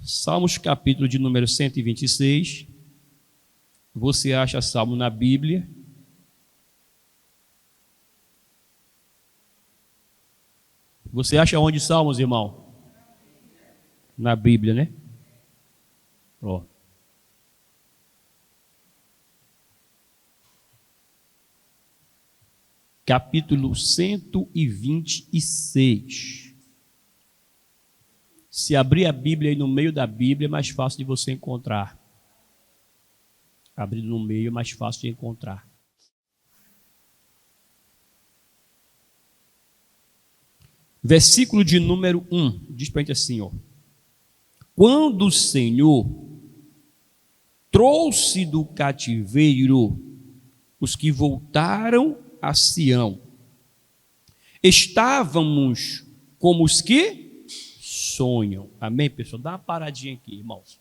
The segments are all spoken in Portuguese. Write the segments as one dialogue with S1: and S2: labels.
S1: Salmos capítulo de número 126. Você acha salmo na Bíblia? Você acha onde salmos, irmão? Na Bíblia, né? Ó. Capítulo 126. Se abrir a Bíblia aí no meio da Bíblia, é mais fácil de você encontrar. Abrir no meio é mais fácil de encontrar. Versículo de número 1. Diz para a gente assim, ó. Quando o Senhor trouxe do cativeiro os que voltaram a Sião, estávamos como os que sonham. Amém, pessoal? Dá uma paradinha aqui, irmãos.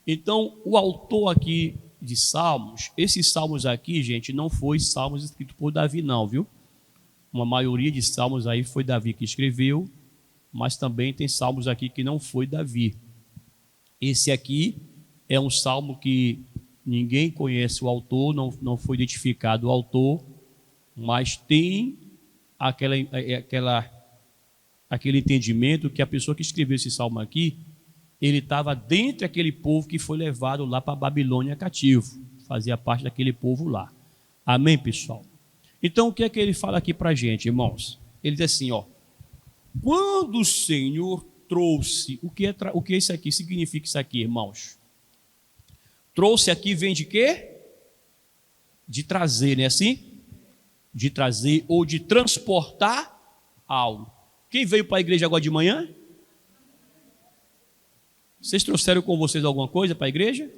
S1: Então, o autor aqui de Salmos, esses Salmos aqui, gente, não foi Salmos escritos por Davi, não, viu? Uma maioria de Salmos aí foi Davi que escreveu, mas também tem Salmos aqui que não foi Davi. Esse aqui é um Salmo que ninguém conhece o autor, não foi identificado o autor, mas tem aquele entendimento que a pessoa que escreveu esse salmo aqui, ele estava dentro daquele povo que foi levado lá para a Babilônia cativo, fazia parte daquele povo lá. Amém, pessoal? Então, o que é que ele fala aqui para a gente, irmãos? Ele diz assim, ó, quando o Senhor trouxe, o que é isso aqui? Significa isso aqui, irmãos? Trouxe aqui vem de quê? De trazer, não é assim? De trazer ou de transportar algo. Quem veio para a igreja agora de manhã? Vocês trouxeram com vocês alguma coisa para a igreja?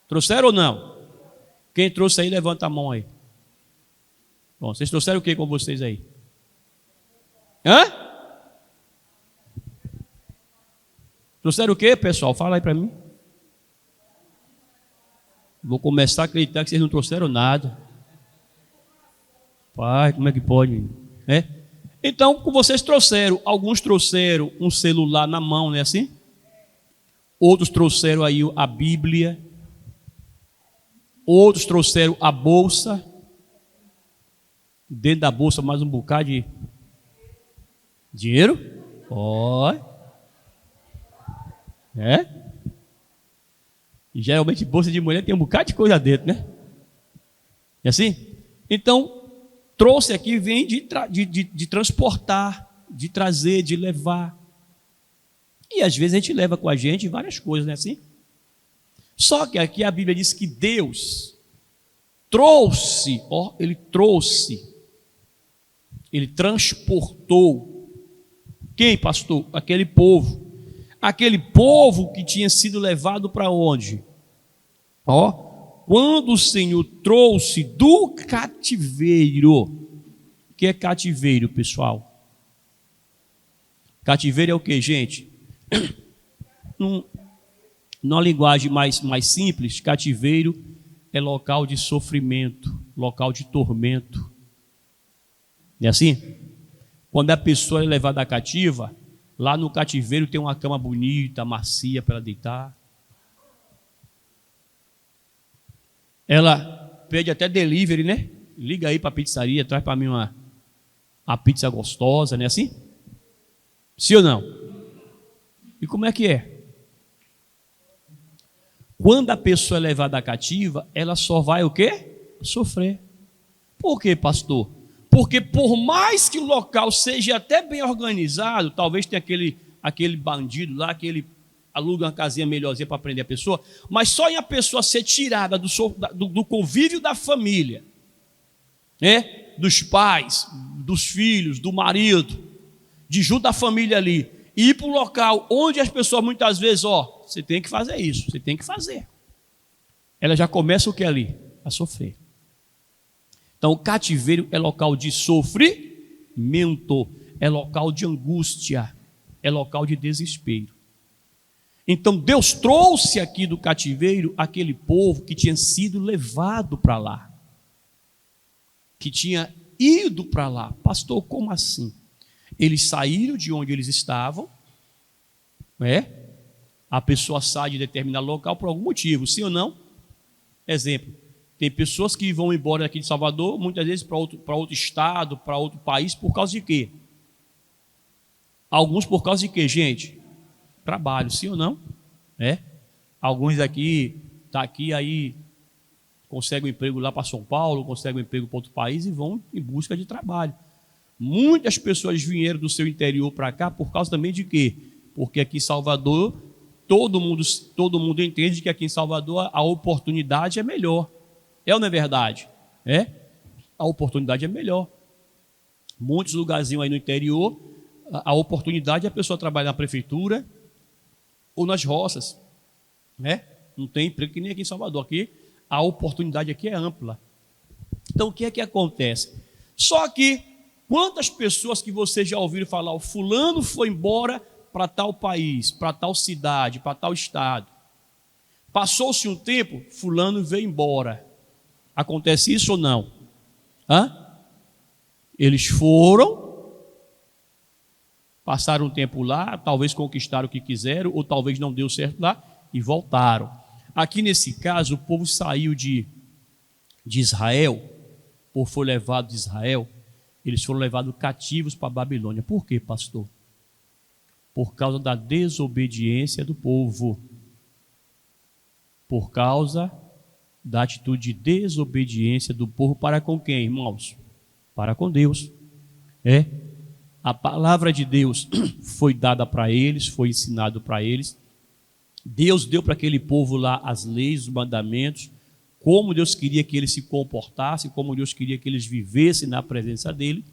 S1: Trouxeram ou não? Quem trouxe aí, levanta a mão aí. Bom, vocês trouxeram o que com vocês aí? Hã? Trouxeram o que, pessoal? Fala aí para mim. Vou começar a acreditar que vocês não trouxeram nada. Pai, como é que pode? É? Então, vocês trouxeram, alguns trouxeram um celular na mão, não é assim? Outros trouxeram aí a Bíblia. Outros trouxeram a bolsa. Dentro da bolsa mais um bocado de dinheiro. Ó. É? E geralmente bolsa de mulher tem um bocado de coisa dentro, né? É assim? Então, trouxe aqui vem de transportar, de trazer, de levar. E às vezes a gente leva com a gente várias coisas, não é assim? Só que aqui a Bíblia diz que Deus trouxe, ó, Ele trouxe, Ele transportou. Quem, pastor? Aquele povo. Aquele povo que tinha sido levado para onde? Ó, quando o Senhor trouxe do cativeiro. O que é cativeiro, pessoal? Cativeiro é o que, gente? Numa linguagem mais simples, cativeiro é local de sofrimento, local de tormento. Não é assim? Quando a pessoa é levada cativa, lá no cativeiro tem uma cama bonita, macia para ela deitar. Ela pede até delivery, né? Liga aí para a pizzaria, traz para mim uma pizza gostosa, não é assim? Sim ou não? E como é que é? Quando a pessoa é levada cativa, ela só vai o quê? Sofrer. Por quê, pastor? Porque por mais que o local seja até bem organizado, talvez tenha aquele bandido lá, que ele aluga uma casinha melhorzinha para prender a pessoa, mas só em a pessoa ser tirada do convívio da família, né? Dos pais, dos filhos, do marido, de junto da família ali, e ir para um local onde as pessoas muitas vezes, ó, você tem que fazer isso, você tem que fazer. Ela já começa o que ali? A sofrer. Então o cativeiro é local de sofrimento, é local de angústia, é local de desespero. Então Deus trouxe aqui do cativeiro aquele povo que tinha sido levado para lá, que tinha ido para lá. Pastor, como assim? Eles saíram de onde eles estavam, A pessoa sai de determinado local por algum motivo, sim ou não? Exemplo, tem pessoas que vão embora daqui de Salvador, muitas vezes para outro estado, para outro país, por causa de quê? Alguns por causa de quê, gente? Trabalho, sim ou não? É? Alguns aqui, tá aqui aí, conseguem um emprego lá para São Paulo, conseguem um emprego para outro país e vão em busca de trabalho. Muitas pessoas vieram do seu interior para cá por causa também de quê? Porque aqui em Salvador, todo mundo entende que aqui em Salvador a oportunidade é melhor. É ou não é verdade? É? A oportunidade é melhor. Muitos lugarzinhos aí no interior, a oportunidade é a pessoa trabalhar na prefeitura ou nas roças. Né? Não tem emprego que nem aqui em Salvador. Aqui, a oportunidade aqui é ampla. Então, o que é que acontece? Só que, quantas pessoas que vocês já ouviram falar, o fulano foi embora para tal país, para tal cidade, para tal estado. Passou-se um tempo, fulano veio embora. Acontece isso ou não? Hã? Eles foram, passaram um tempo lá, talvez conquistaram o que quiseram, ou talvez não deu certo lá, e voltaram. Aqui nesse caso, o povo saiu de Israel, ou foi levado de Israel, eles foram levados cativos para a Babilônia. Por quê, pastor? Por causa da desobediência do povo. Por causa da atitude de desobediência do povo para com quem, irmãos? Para com Deus. A palavra de Deus foi dada para eles, foi ensinado para eles. Deus deu para aquele povo lá as leis, os mandamentos, como Deus queria que eles se comportassem, como Deus queria que eles vivessem na presença dele,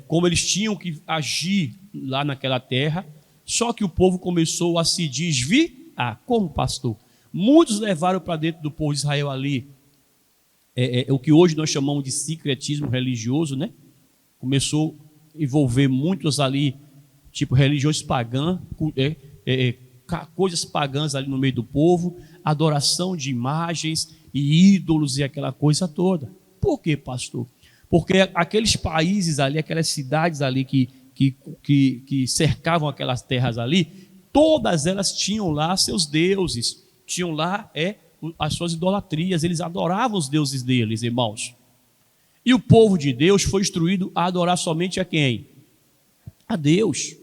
S1: como eles tinham que agir lá naquela terra. Só que o povo começou a se desviar. Como, pastor? Muitos levaram para dentro do povo de Israel ali o que hoje nós chamamos de sincretismo religioso, né? Começou a envolver muitos ali, tipo religiões pagãs, coisas pagãs ali no meio do povo, adoração de imagens e ídolos e aquela coisa toda. Por quê, pastor? Porque aqueles países ali, aquelas cidades ali que cercavam aquelas terras ali, todas elas tinham lá seus deuses, tinham lá as suas idolatrias, eles adoravam os deuses deles, irmãos. E o povo de Deus foi instruído a adorar somente a quem? A Deus.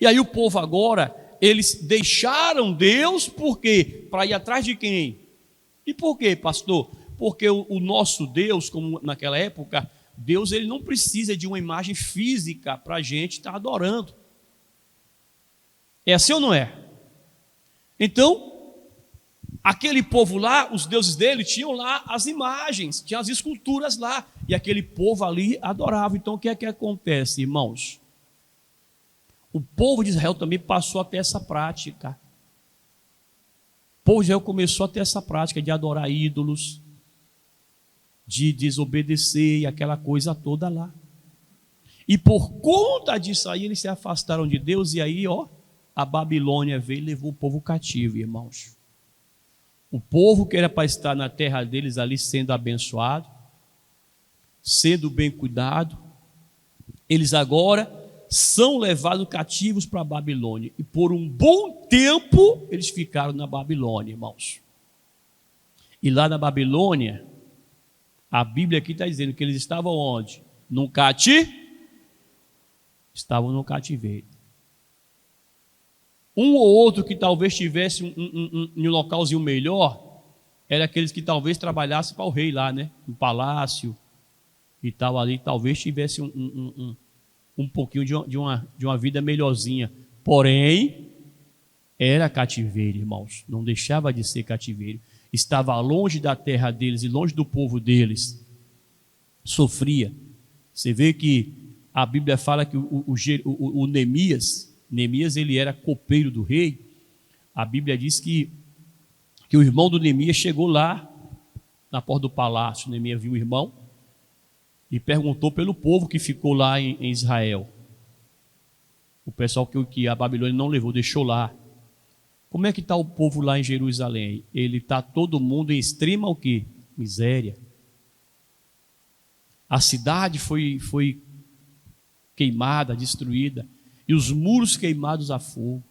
S1: E aí o povo agora, eles deixaram Deus, por quê? Para ir atrás de quem? E por quê, pastor? Porque o nosso Deus, como naquela época, Deus ele não precisa de uma imagem física para a gente estar adorando. É assim ou não é? Então, aquele povo lá, os deuses dele tinham lá as imagens, tinham as esculturas lá, e aquele povo ali adorava. Então, o que é que acontece, irmãos? O povo de Israel também passou a ter essa prática. O povo de Israel começou a ter essa prática de adorar ídolos, de desobedecer e aquela coisa toda lá. E por conta disso aí, eles se afastaram de Deus, e aí, a Babilônia veio e levou o povo cativo, irmãos. O povo que era para estar na terra deles ali sendo abençoado, sendo bem cuidado, eles agora são levados cativos para a Babilônia. E por um bom tempo eles ficaram na Babilônia, irmãos. E lá na Babilônia, a Bíblia aqui está dizendo que eles estavam onde? Estavam no cativeiro. Um ou outro que talvez tivesse um localzinho melhor, era aqueles que talvez trabalhassem para o rei lá, né? No palácio e tal ali, talvez tivesse um pouquinho de uma vida melhorzinha. Porém, era cativeiro, irmãos. Não deixava de ser cativeiro. Estava longe da terra deles e longe do povo deles. Sofria. Você vê que a Bíblia fala que o Neemias ele era copeiro do rei. A Bíblia diz que o irmão do Neemias chegou lá na porta do palácio. Neemias viu o irmão e perguntou pelo povo que ficou lá em Israel. O pessoal que a Babilônia não levou, deixou lá. Como é que está o povo lá em Jerusalém? Ele está todo mundo em extrema o quê? Miséria. A cidade foi queimada, destruída, e os muros queimados a fogo.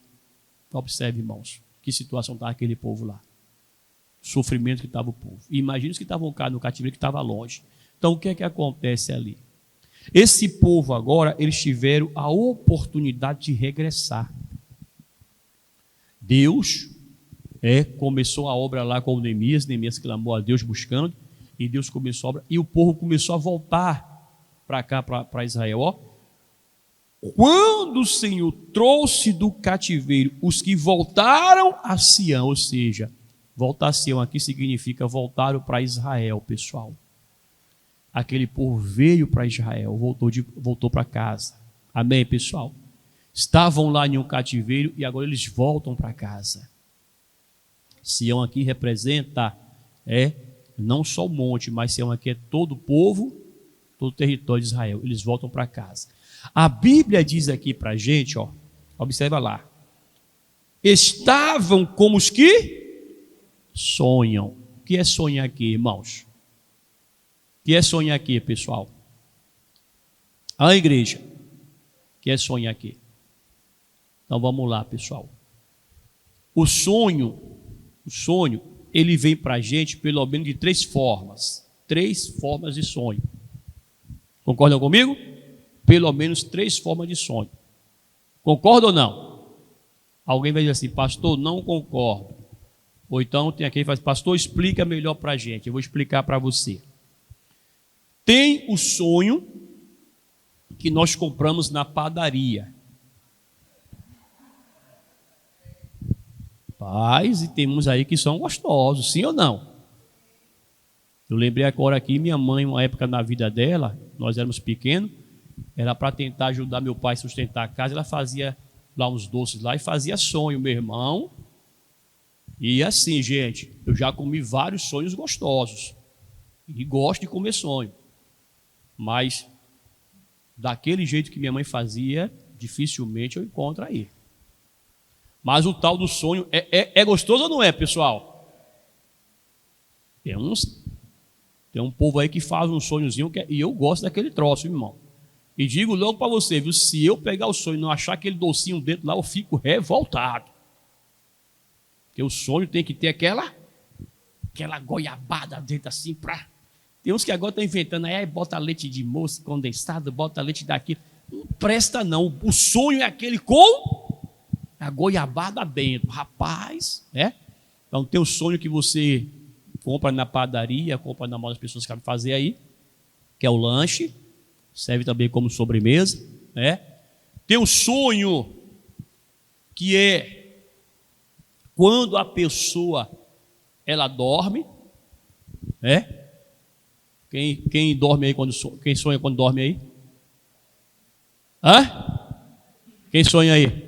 S1: Observe, irmãos, que situação estava aquele povo lá. O sofrimento que estava o povo. E imagine os que estavam cá no cativeiro, que estava longe. Então, o que é que acontece ali? Esse povo agora, eles tiveram a oportunidade de regressar. Deus começou a obra lá com Neemias clamou a Deus buscando, e Deus começou a obra, e o povo começou a voltar para cá, para Israel. Ó, quando o Senhor trouxe do cativeiro os que voltaram a Sião, ou seja, voltar a Sião aqui significa voltaram para Israel, pessoal. Aquele povo veio para Israel, voltou para casa. Amém, pessoal? Estavam lá em um cativeiro e agora eles voltam para casa. Sião aqui representa não só o monte, mas Sião aqui é todo o povo, todo o território de Israel. Eles voltam para casa. A Bíblia diz aqui para a gente, ó, observa lá. Estavam como os que sonham. O que é sonhar aqui, irmãos? O que é sonhar aqui, pessoal? A igreja. O que é sonhar aqui? Então vamos lá, pessoal. O sonho, ele vem para a gente pelo menos de 3 formas. 3 formas de sonho. Concordam comigo? Pelo menos 3 formas de sonho. Concorda ou não? Alguém vai dizer assim, pastor, não concordo. Ou então tem aquele que fala, pastor, explica melhor para a gente. Eu vou explicar para você. Tem o sonho que nós compramos na padaria. Paz, e temos aí que são gostosos, sim ou não? Eu lembrei agora aqui, minha mãe, uma época na vida dela, nós éramos pequenos, era para tentar ajudar meu pai a sustentar a casa, ela fazia lá uns doces lá e fazia sonho, meu irmão. E assim, gente, eu já comi vários sonhos gostosos. E gosto de comer sonho. Mas, daquele jeito que minha mãe fazia, dificilmente eu encontro aí. Mas o tal do sonho é gostoso ou não é, pessoal? Tem um povo aí que faz um sonhozinho e eu gosto daquele troço, irmão. E digo logo para você, viu? Se eu pegar o sonho e não achar aquele docinho dentro lá, eu fico revoltado. Porque o sonho tem que ter aquela goiabada dentro assim pra... Tem uns que agora estão inventando, aí bota leite de moça condensado, bota leite daquilo. Não presta não. O sonho é aquele com a goiabada dentro. Rapaz, Então tem o sonho que você compra na padaria, compra na mão das pessoas que sabem fazer aí, que é o lanche, serve também como sobremesa, Tem o sonho que é quando a pessoa ela dorme, Quem dorme aí quem sonha quando dorme aí? Quem sonha aí?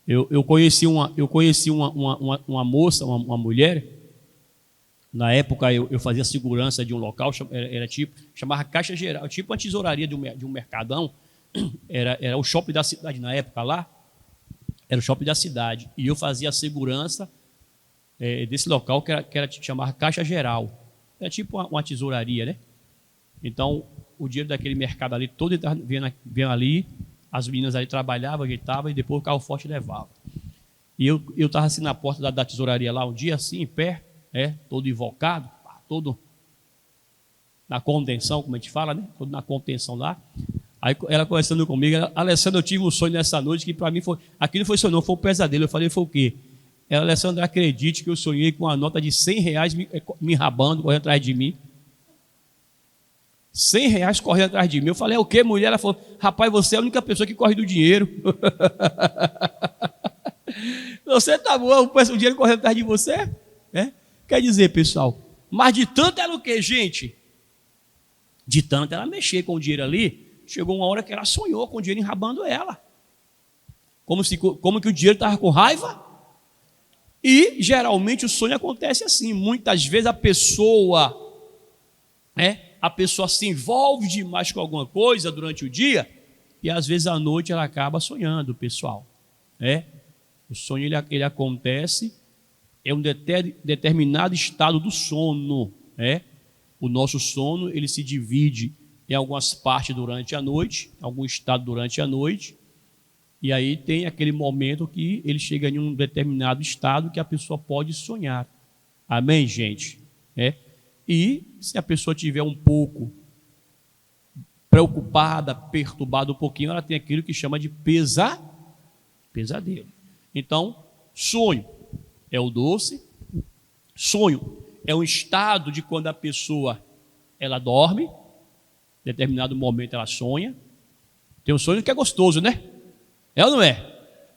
S1: Eu conheci uma moça, uma mulher. Na época eu fazia segurança de um local, chamava Caixa Geral, tipo uma tesouraria de um mercadão. Era o shopping da cidade na época lá. Era o shopping da cidade. E eu fazia a segurança desse local que chamava Caixa Geral. Era tipo uma tesouraria, né? Então, o dinheiro daquele mercado ali, todo vinha ali, as meninas ali trabalhavam, ajeitavam, e depois o carro forte levava. E eu estava assim na porta da tesouraria lá, um dia assim, em pé, todo invocado, todo na contenção, como a gente fala, né? Todo na contenção lá. Aí ela conversando comigo, Alessandra, eu tive um sonho nessa noite que para mim foi, aqui não foi sonho não, foi um pesadelo. Eu falei, foi o quê? Ela, Alessandra, acredite que eu sonhei com uma nota de R$100 me enrabando, correndo atrás de mim. R$100 correndo atrás de mim. Eu falei, é o quê, mulher? Ela falou, rapaz, você é a única pessoa que corre do dinheiro. Você tá bom, o dinheiro correndo atrás de você? Quer dizer, pessoal, mas de tanto ela o quê, gente? De tanto ela mexer com o dinheiro ali, chegou uma hora que ela sonhou com o dinheiro enrabando ela. Como que o dinheiro estava com raiva? E geralmente o sonho acontece assim. Muitas vezes a pessoa se envolve demais com alguma coisa durante o dia e às vezes à noite ela acaba sonhando, pessoal. O sonho ele acontece, é um determinado estado do sono. O nosso sono ele se divide em algumas partes durante a noite, algum estado durante a noite, E aí tem aquele momento que ele chega em um determinado estado que a pessoa pode sonhar. Amém, gente? E se a pessoa tiver um pouco preocupada, perturbada um pouquinho, ela tem aquilo que chama de pesadelo. Então, sonho é o doce. Sonho é um estado de quando a pessoa ela dorme, em determinado momento ela sonha. Tem um sonho que é gostoso, né? É ou não é?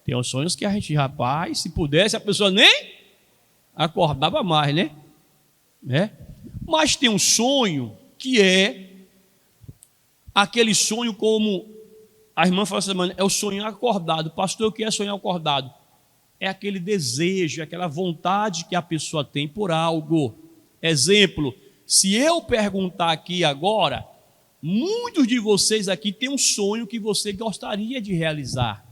S1: Tem uns sonhos que a gente, rapaz, se pudesse, a pessoa nem acordava mais, né? Mas tem um sonho que é aquele sonho como a irmã falou essa semana, é o sonho acordado. Pastor, o que é sonhar acordado? É aquele desejo, aquela vontade que a pessoa tem por algo. Exemplo, se eu perguntar aqui agora, muitos de vocês aqui têm um sonho que você gostaria de realizar.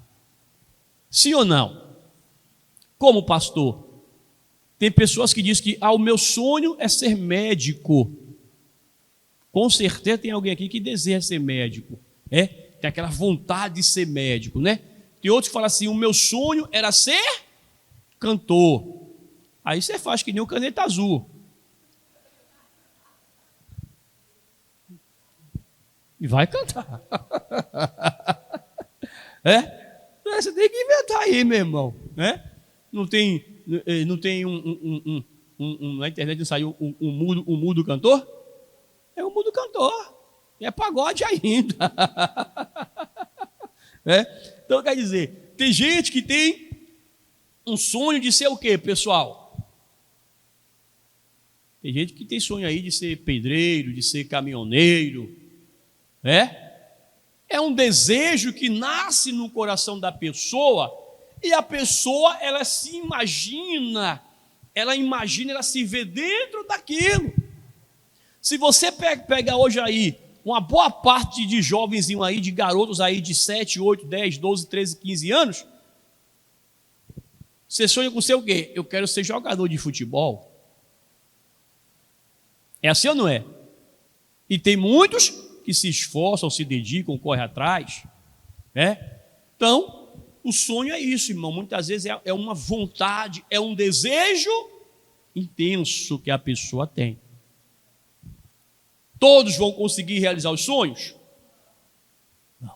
S1: Sim ou não? Como pastor? Tem pessoas que dizem que o meu sonho é ser médico. Com certeza tem alguém aqui que deseja ser médico. Tem aquela vontade de ser médico, né? Tem outros que falam assim, o meu sonho era ser cantor. Aí você faz que nem o Caneta Azul. E vai cantar. Você tem que inventar aí, meu irmão. Não tem na internet não saiu um mudo cantor? É um mudo cantor. É pagode ainda. Então quer dizer, tem gente que tem um sonho de ser o quê, pessoal? Tem gente que tem sonho aí de ser pedreiro, de ser caminhoneiro. É um desejo que nasce no coração da pessoa e a pessoa, ela se imagina, ela se vê dentro daquilo. Se você pegar hoje aí uma boa parte de jovenzinhos aí, de garotos aí de 7, 8, 10, 12, 13, 15 anos, você sonha com ser o quê? Eu quero ser jogador de futebol. É assim ou não é? E tem muitos que se esforçam, se dedicam, correm atrás. Então, o sonho é isso, irmão. Muitas vezes é uma vontade, é um desejo intenso que a pessoa tem. Todos vão conseguir realizar os sonhos? Não.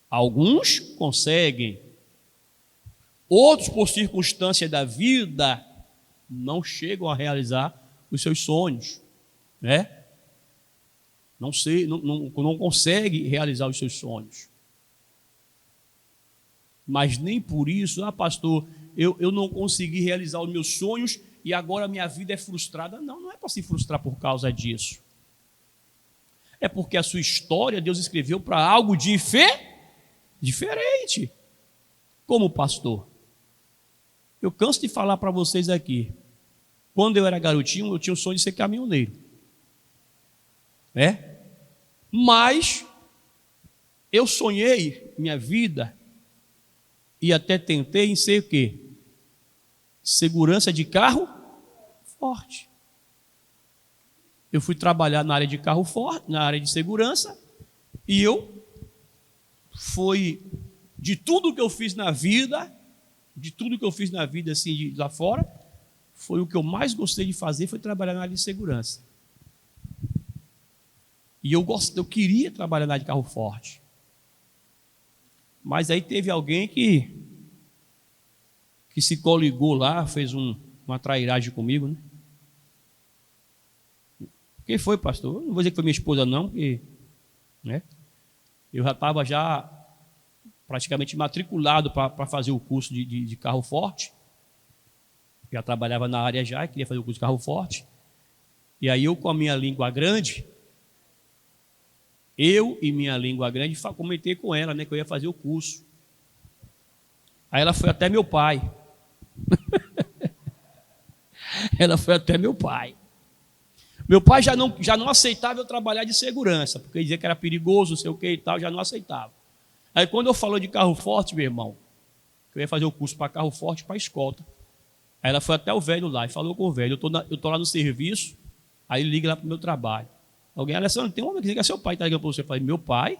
S1: Alguns conseguem. Outros, por circunstância da vida, não chegam a realizar os seus sonhos. Não consegue realizar os seus sonhos. Mas nem por isso, pastor, eu não consegui realizar os meus sonhos e agora minha vida é frustrada. Não é para se frustrar por causa disso. É porque a sua história Deus escreveu para algo diferente. Como pastor, eu canso de falar para vocês aqui. Quando eu era garotinho, eu tinha o sonho de ser caminhoneiro. Mas eu sonhei minha vida e até tentei em ser o quê? Segurança de carro forte. Eu fui trabalhar na área de carro forte, na área de segurança, e de tudo que eu fiz na vida, assim, de lá fora, foi o que eu mais gostei de fazer, foi trabalhar na área de segurança. E eu queria trabalhar na área de carro forte. Mas aí teve alguém que se coligou lá, fez uma trairagem comigo, né? Quem foi, pastor? Não vou dizer que foi minha esposa, não, porque eu já estava praticamente matriculado para fazer o curso de carro forte. Já trabalhava na área já, queria fazer o curso de carro forte. E aí eu, com a minha língua grande, comentei com ela, que eu ia fazer o curso. Aí ela foi até meu pai. Meu pai já não aceitava eu trabalhar de segurança, porque dizia que era perigoso, não sei o que e tal, já não aceitava. Aí quando eu falou de carro forte, meu irmão, que eu ia fazer o curso para carro forte, para escolta. Aí ela foi até o velho lá e falou com o velho, eu estou lá no serviço, aí liga lá para o meu trabalho. Alguém, Alessandro, tem um homem que liga, seu pai está ligando para você. Eu falei, meu pai?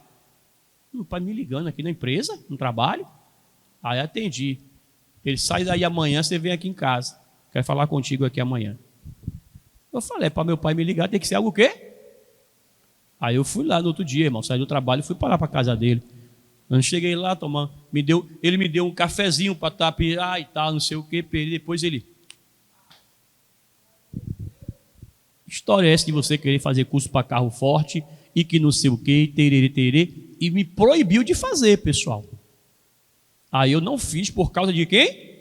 S1: Meu pai me ligando aqui na empresa, no trabalho. Aí atendi. Ele sai daí amanhã, você vem aqui em casa. Quero falar contigo aqui amanhã. Eu falei, para meu pai me ligar, tem que ser algo o quê? Aí eu fui lá no outro dia, irmão, saí do trabalho e fui para lá para a casa dele. Quando cheguei lá, ele me deu um cafezinho para tapiar e tal, não sei o quê. Depois ele... História é essa de você querer fazer curso para carro forte e que não sei o quê, tererê, e me proibiu de fazer, pessoal. Aí eu não fiz por causa de quem?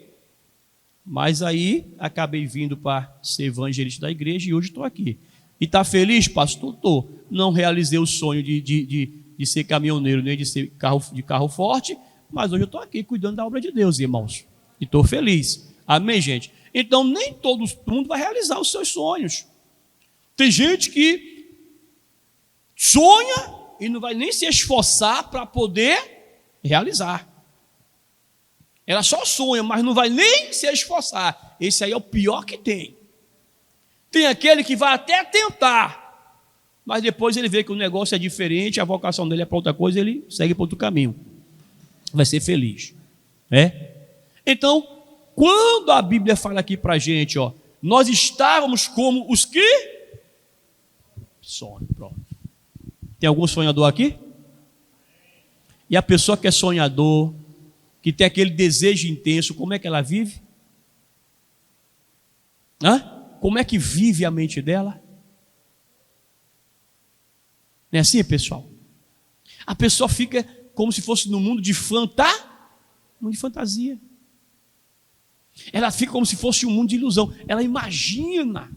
S1: Mas aí acabei vindo para ser evangelista da igreja e hoje estou aqui. E está feliz, pastor? Estou. Não realizei o sonho de ser caminhoneiro, nem de ser carro forte, mas hoje eu estou aqui cuidando da obra de Deus, irmãos. E estou feliz. Amém, gente? Então nem todo mundo vai realizar os seus sonhos. Tem gente que sonha e não vai nem se esforçar para poder realizar. Ela só sonha, mas não vai nem se esforçar. Esse aí é o pior que tem. Tem aquele que vai até tentar, mas depois ele vê que o negócio é diferente, a vocação dele é para outra coisa, ele segue para outro caminho. Vai ser feliz. Então, quando a Bíblia fala aqui para a gente, nós estávamos como os que? Sonho, pronto. Tem algum sonhador aqui? E a pessoa que é sonhador, que tem aquele desejo intenso, como é que ela vive? Como é que vive a mente dela? Não é assim, pessoal? A pessoa fica como se fosse no mundo de fantasia. Ela fica como se fosse um mundo de ilusão. Ela imagina.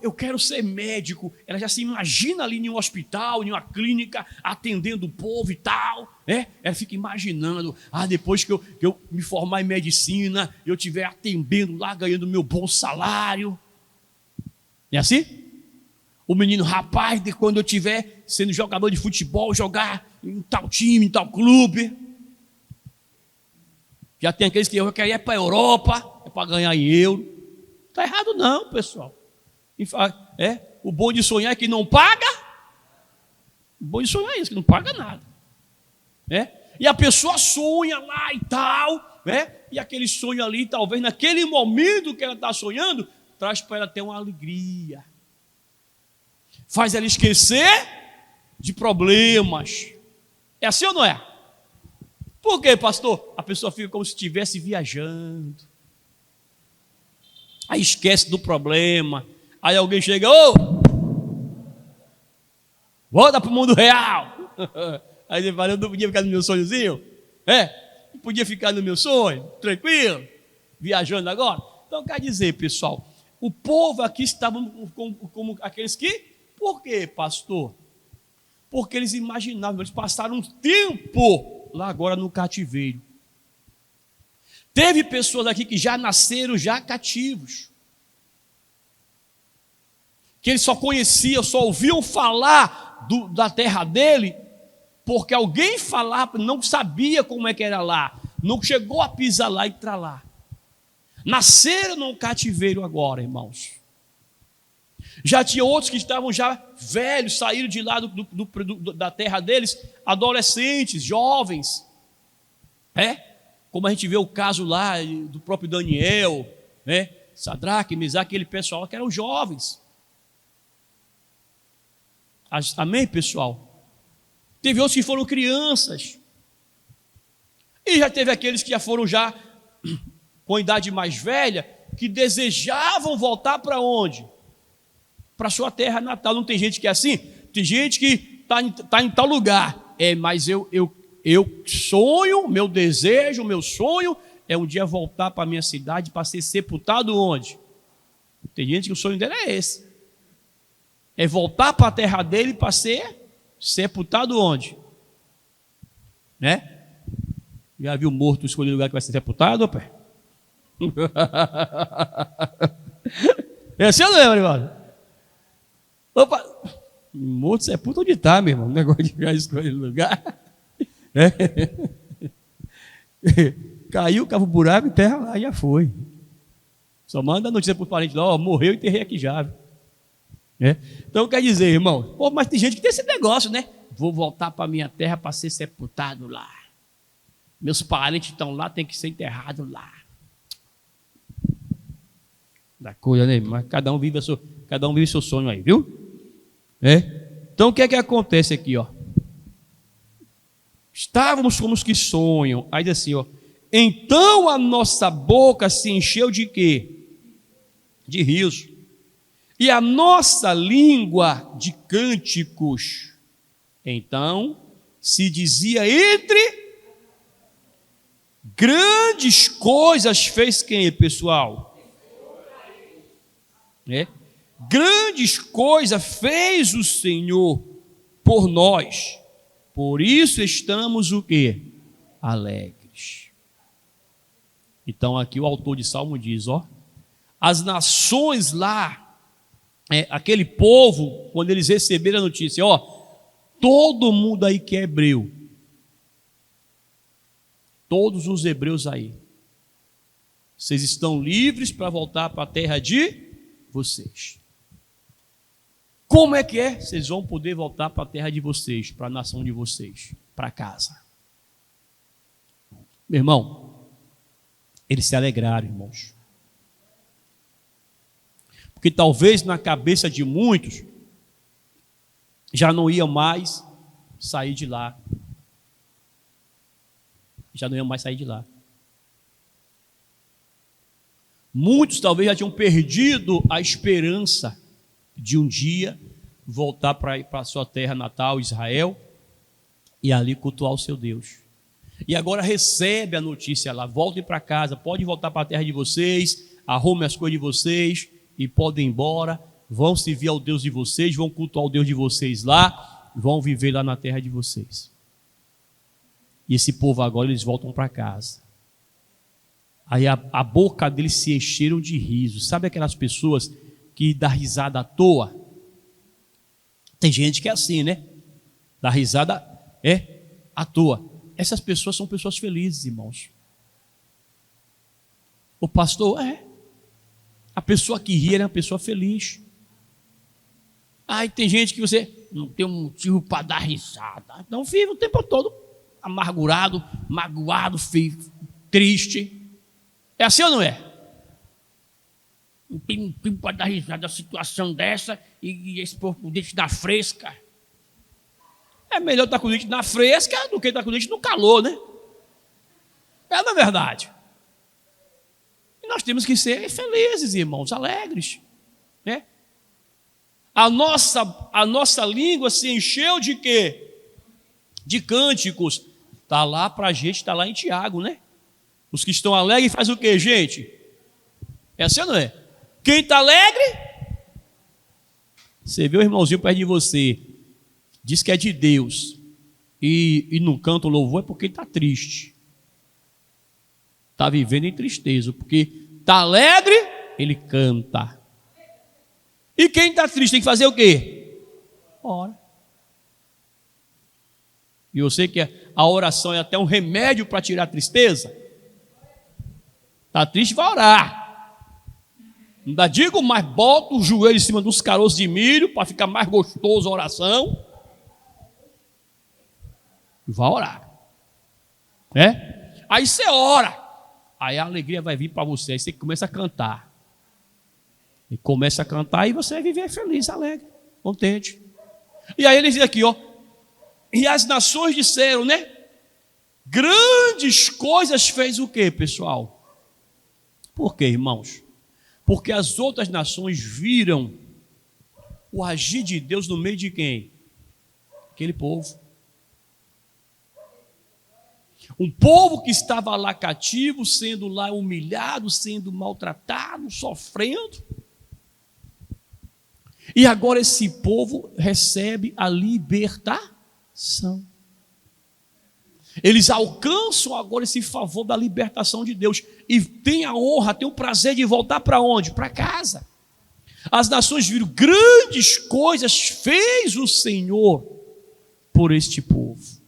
S1: Eu quero ser médico. Ela já se imagina ali em um hospital, em uma clínica, atendendo o povo e tal. Ela fica imaginando, depois que eu me formar em medicina, eu estiver atendendo lá, ganhando meu bom salário. Não é assim? O menino, rapaz, de quando eu estiver sendo jogador de futebol, jogar em tal time, em tal clube. Já tem aqueles que eu quero ir para a Europa, para ganhar em euro. Está errado não, pessoal. O bom de sonhar é que não paga. O bom de sonhar é isso, que não paga nada. E a pessoa sonha lá e tal, e aquele sonho ali, talvez naquele momento que ela está sonhando, traz para ela até uma alegria. Faz ela esquecer de problemas. É assim ou não é? Por quê, pastor? A pessoa fica como se estivesse viajando. Aí esquece do problema. Aí alguém chega, volta para o mundo real. Aí ele fala, eu não podia ficar no meu sonhozinho? Não podia ficar no meu sonho, tranquilo, viajando agora? Então quer dizer, pessoal, o povo aqui estava como aqueles que... Por quê, pastor? Porque eles imaginavam, eles passaram um tempo lá agora no cativeiro. Teve pessoas aqui que já nasceram já cativos. Que eles só conheciam, só ouviam falar da terra dele, porque alguém falava, não sabia como é que era lá, não chegou a pisar lá e entrar lá. Nasceram no cativeiro agora, irmãos. Já tinha outros que estavam já velhos, saíram de lá da terra deles, adolescentes, jovens. Como a gente vê o caso lá do próprio Daniel, Sadraque, Mesaque, aquele pessoal que eram jovens. Amém, pessoal? Teve outros que foram crianças. E já teve aqueles que já foram já com idade mais velha, que desejavam voltar para onde? Para sua terra natal. Não tem gente que é assim? Tem gente que está em tal lugar. Mas eu sonho, meu desejo, meu sonho é um dia voltar para a minha cidade para ser sepultado onde? Tem gente que o sonho dele é esse. É voltar para a terra dele para ser sepultado onde? Já viu morto escolher o lugar que vai ser sepultado, pai? Esse eu lembro, irmão. Opa, morto sepulta onde está, meu irmão? O negócio de já escolher lugar. Caiu, cava o buraco, enterra lá e já foi. Só manda a notícia para os parentes lá, morreu e enterrei aqui já. Então quer dizer, irmão, mas tem gente que tem esse negócio, vou voltar para minha terra para ser sepultado lá. Meus parentes estão lá, tem que ser enterrado lá. Da coisa, né? Mas cada um vive seu sonho aí, viu? Então o que é que acontece aqui, ó? Estávamos como os que sonham. Aí diz assim, ó. Então a nossa boca se encheu de quê? De riso. E a nossa língua de cânticos. Então se dizia entre grandes coisas fez quem, pessoal? Grandes coisas fez o Senhor por nós. Por isso estamos o quê? Alegres. Então aqui o autor de Salmo diz, ó, as nações lá, aquele povo, quando eles receberam a notícia, ó, todo mundo aí que é hebreu, todos os hebreus aí, vocês estão livres para voltar para a terra de vocês. Como é que é? Vocês vão poder voltar para a terra de vocês, para a nação de vocês, para casa. Meu irmão, eles se alegraram, irmãos. Porque talvez na cabeça de muitos já não ia mais sair de lá. Já não ia mais sair de lá. Muitos talvez já tinham perdido a esperança de um dia voltar para a sua terra natal, Israel, e ali cultuar o seu Deus. E agora recebe a notícia lá, voltem para casa, podem voltar para a terra de vocês, arrumem as coisas de vocês e podem ir embora, vão servir ao Deus de vocês, vão cultuar o Deus de vocês lá, vão viver lá na terra de vocês. E esse povo agora, eles voltam para casa. Aí a boca deles se encheram de riso. Sabe aquelas pessoas que dá risada à toa? Tem gente que é assim, né? Dá risada à toa. Essas pessoas são pessoas felizes, irmãos. O pastor a pessoa que ri é uma pessoa feliz. Aí tem gente que você não tem um motivo para dar risada. Não vive o tempo todo amargurado, magoado, triste. É assim ou não é? Não tem motivo para dar risada da situação dessa e esse povo com o dente na fresca. É melhor estar com o dente na fresca do que estar com o dente no calor, né? Não é verdade? E nós temos que ser felizes, irmãos, alegres, né? A nossa língua se encheu de quê? De cânticos. Está lá para a gente, está lá em Tiago, né? Os que estão alegres faz o quê, gente? É assim ou não é? Quem está alegre? Você vê o irmãozinho perto de você, diz que é de Deus, e não canta o louvor, é porque está triste. Está vivendo em tristeza, porque está alegre, ele canta. E quem está triste tem que fazer o quê? Ora. E eu sei que a oração é até um remédio para tirar a tristeza. Está triste, vai orar. Ainda digo, mas bota o joelho em cima dos caroços de milho para ficar mais gostoso a oração. E vai orar. Aí você ora. Aí a alegria vai vir para você. Aí você começa a cantar. E começa a cantar e você vai viver feliz, alegre, contente. E aí ele diz aqui, ó. E as nações disseram, né? Grandes coisas fez o quê, pessoal? Por quê, irmãos? Porque as outras nações viram o agir de Deus no meio de quem? Aquele povo. Um povo que estava lá cativo, sendo lá humilhado, sendo maltratado, sofrendo. E agora esse povo recebe a libertação. Eles alcançam agora esse favor da libertação de Deus e têm a honra, têm o prazer de voltar para onde? Para casa. As nações viram grandes coisas fez o Senhor por este povo.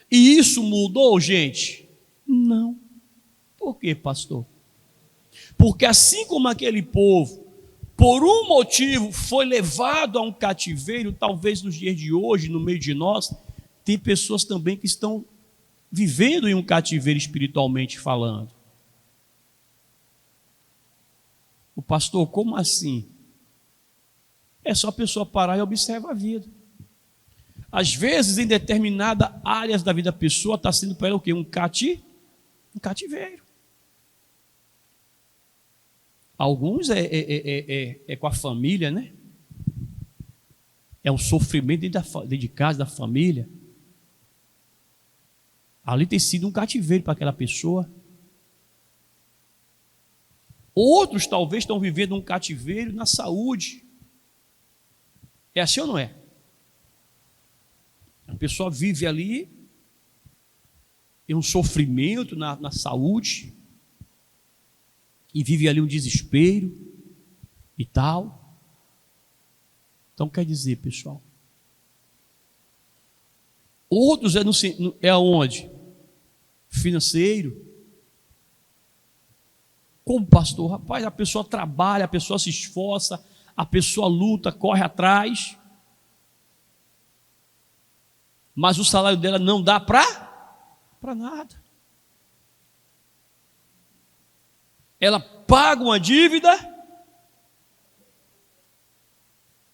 S1: E isso mudou, gente? Não. Por quê, pastor? Porque assim como aquele povo por um motivo foi levado a um cativeiro, talvez nos dias de hoje, no meio de nós, tem pessoas também que estão vivendo em um cativeiro espiritualmente falando. O pastor, como assim? É só a pessoa parar e observar a vida. Às vezes, em determinadas áreas da vida da pessoa, está sendo para ela o quê? Um cativeiro. Alguns é com a família, né? É um sofrimento dentro de casa, da família. Ali tem sido um cativeiro para aquela pessoa. Outros talvez estão vivendo um cativeiro na saúde. É assim ou não é? A pessoa vive ali em um sofrimento na saúde e vive ali um desespero e tal. Então quer dizer, pessoal, outros é aonde? Financeiro. Como pastor, rapaz, a pessoa trabalha, a pessoa se esforça, a pessoa luta, corre atrás, mas o salário dela não dá para nada. Ela paga uma dívida.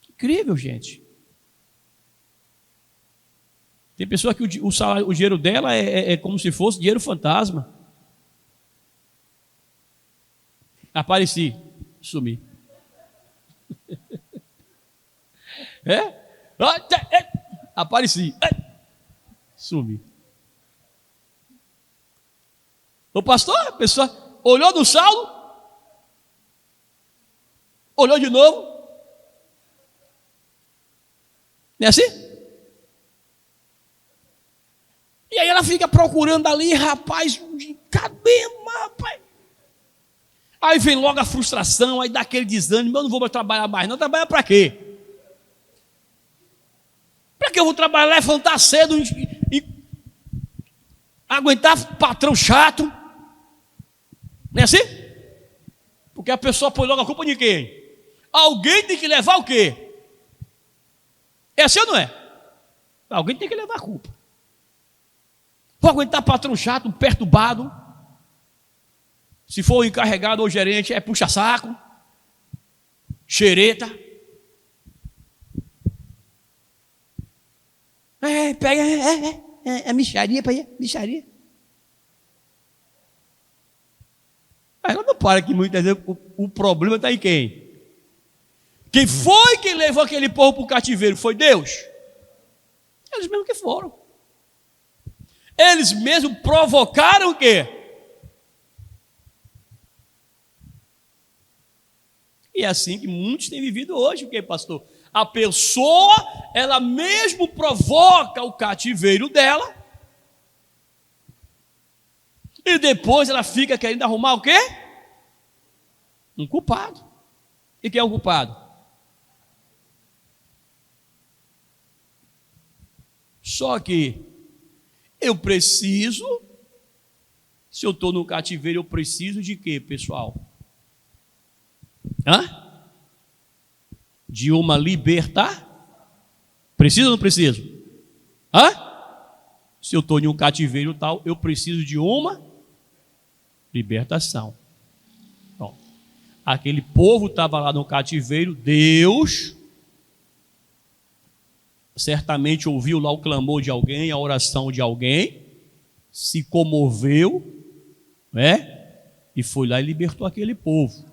S1: Incrível, gente. Tem pessoa que o dinheiro dela é como se fosse dinheiro fantasma. Apareci, sumi. Apareci, sumi. O pastor, a pessoa olhou no saldo, olhou de novo. Não é assim? E aí ela fica procurando ali, rapaz, cadê, rapaz? Aí vem logo a frustração, aí dá aquele desânimo, eu não vou trabalhar mais, não. Trabalhar para quê? Para que eu vou trabalhar, levantar cedo e aguentar patrão chato? Não é assim? Porque a pessoa põe logo a culpa de quem? Alguém tem que levar o quê? É assim ou não é? Alguém tem que levar a culpa. Vou aguentar patrão chato, perturbado. Se for o encarregado ou o gerente, é puxa-saco, xereta. Pega, é mixaria, mixaria. Ela não para que muitas vezes o problema está em quem? Quem foi que levou aquele povo para o cativeiro? Foi Deus? Eles mesmos que foram. Eles mesmos provocaram o quê? E é assim que muitos têm vivido hoje, o que, pastor? A pessoa, ela mesmo provoca o cativeiro dela, e depois ela fica querendo arrumar o quê? Um culpado. E quem é o culpado? Só que eu preciso, se eu estou no cativeiro, eu preciso de quê, pessoal? De uma libertação. Preciso ou não preciso? Se eu estou em um cativeiro tal, eu preciso de uma libertação. Bom, aquele povo estava lá no cativeiro, Deus certamente ouviu lá o clamor de alguém, a oração de alguém, se comoveu, né? E foi lá e libertou aquele povo.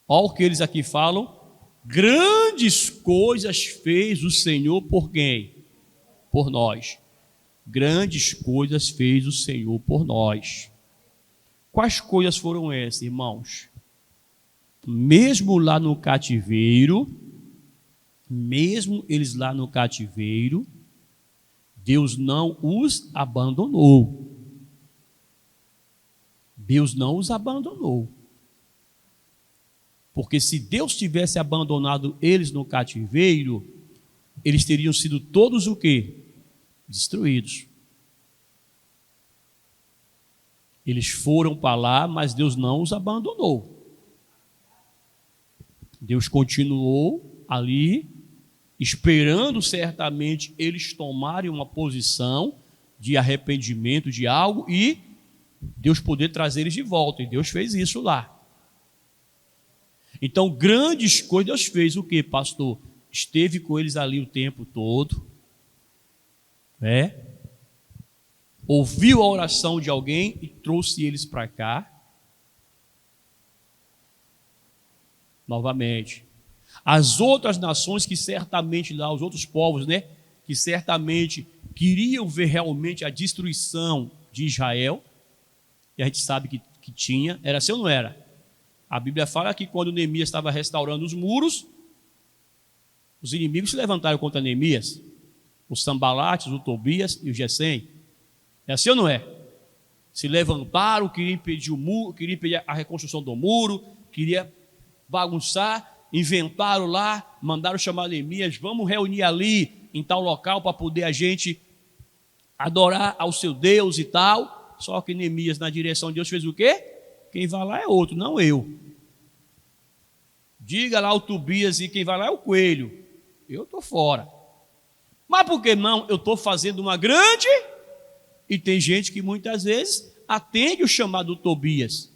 S1: Olha o que eles aqui falam: grandes coisas fez o Senhor por quem? Por nós. Grandes coisas fez o Senhor por nós. Quais coisas foram essas, irmãos? Mesmo lá no cativeiro, mesmo eles lá no cativeiro, Deus não os abandonou. Deus não os abandonou. Porque se Deus tivesse abandonado eles no cativeiro, eles teriam sido todos o quê? Destruídos. Eles foram para lá, mas Deus não os abandonou. Deus continuou ali, esperando certamente eles tomarem uma posição de arrependimento de algo e Deus poder trazer eles de volta. E Deus fez isso lá. Então, grandes coisas Deus fez. O que, pastor? Esteve com eles ali o tempo todo. Ouviu a oração de alguém e trouxe eles para cá. Novamente. As outras nações que certamente lá, os outros povos, que certamente queriam ver realmente a destruição de Israel, e a gente sabe que tinha, era assim ou não era? A Bíblia fala que quando Neemias estava restaurando os muros, os inimigos se levantaram contra Neemias, os Sanbalates, o Tobias e o Gesem. É assim ou não é? Se levantaram, queriam impedir o muro, queriam impedir a reconstrução do muro, queriam bagunçar, inventaram lá, mandaram chamar Neemias, vamos reunir ali em tal local para poder a gente adorar ao seu Deus e tal. Só que Neemias, na direção de Deus, fez o quê? Quem vai lá é outro, não eu. Diga lá o Tobias e quem vai lá é o coelho. Eu estou fora. Mas por que não? Eu estou fazendo uma grande... E tem gente que muitas vezes atende o chamado do Tobias.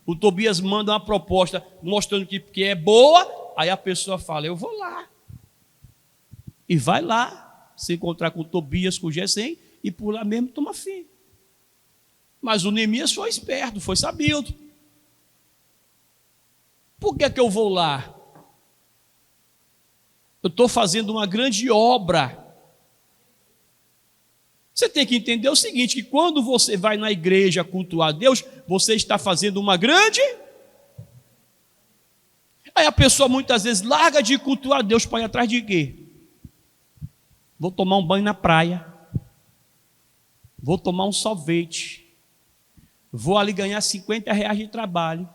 S1: O Tobias manda uma proposta mostrando que é boa, aí a pessoa fala, eu vou lá. E vai lá, se encontrar com o Tobias, com o Gesem, e por lá mesmo toma fim. Mas o Neemias foi esperto, foi sabido. Por que eu vou lá? Eu estou fazendo uma grande obra. Você tem que entender o seguinte, que quando você vai na igreja cultuar a Deus, você está fazendo uma grande... Aí a pessoa muitas vezes larga de cultuar a Deus para ir atrás de quê? Vou tomar um banho na praia. Vou tomar um sorvete. Vou ali ganhar R$50 de trabalho.